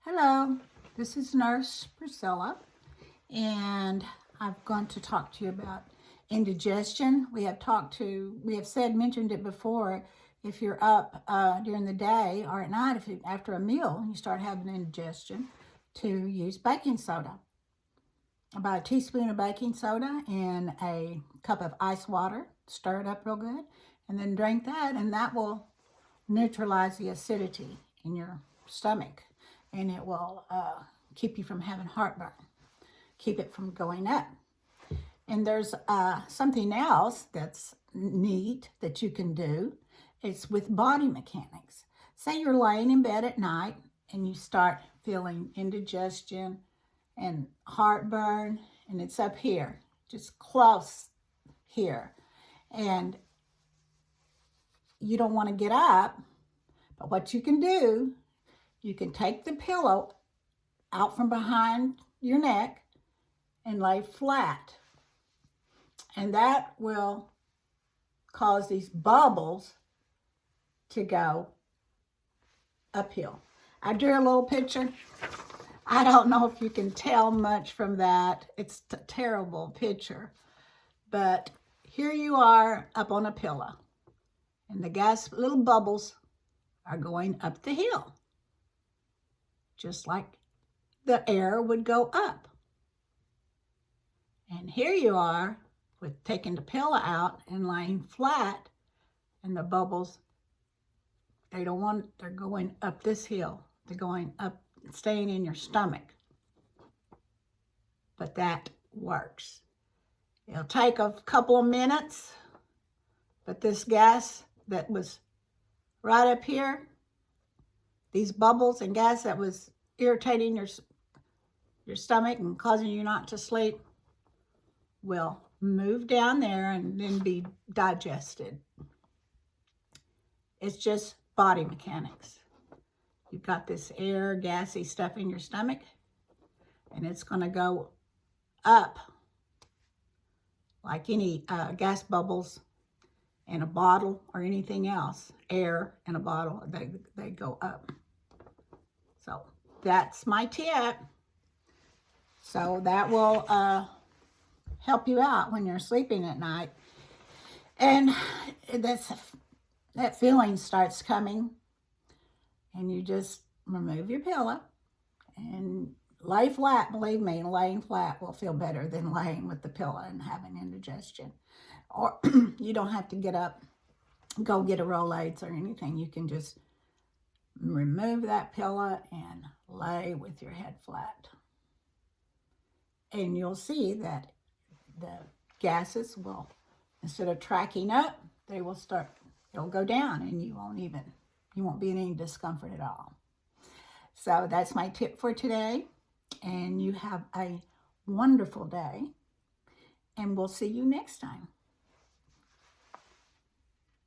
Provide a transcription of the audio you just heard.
Hello, this is Nurse Priscilla, and I'm going to talk to you about indigestion. We have mentioned it before. If you're up during the day or at night, after a meal, you start having indigestion, to use baking soda. About a teaspoon of baking soda in a cup of ice water. Stir it up real good, and then drink that, and that will neutralize the acidity in your stomach. And it will keep you from having heartburn, keep it from going up. And there's something else that's neat that you can do. It's with body mechanics. Say you're laying in bed at night and you start feeling indigestion and heartburn, and it's up here, just close here. And you don't want to get up, but what you can do, you can take the pillow out from behind your neck and lay flat. And that will cause these bubbles to go uphill. I drew a little picture. I don't know if you can tell much from that. It's a terrible picture. But here you are up on a pillow. And the little bubbles are going up the hill, just like the air would go up. And here you are with taking the pillow out and laying flat, and the bubbles, they're going up this hill. They're going up, staying in your stomach. But that works. It'll take a couple of minutes, but this gas that was right up here, these bubbles and gas that was irritating your stomach and causing you not to sleep, will move down there and then be digested. It's just body mechanics. You've got this air, gassy stuff in your stomach, and it's going to go up like any gas bubbles in a bottle or anything else. Air in a bottle, they go up. So that's my tip. So that will help you out when you're sleeping at night. And that feeling starts coming, and you just remove your pillow and lay flat. Believe me, laying flat will feel better than laying with the pillow and having indigestion. Or you don't have to get up, go get a Rolaids or anything. You can just remove that pillow and lay with your head flat. And you'll see that the gases will, instead of tracking up, it'll go down, and you won't be in any discomfort at all. So that's my tip for today. And you have a wonderful day, and we'll see you next time.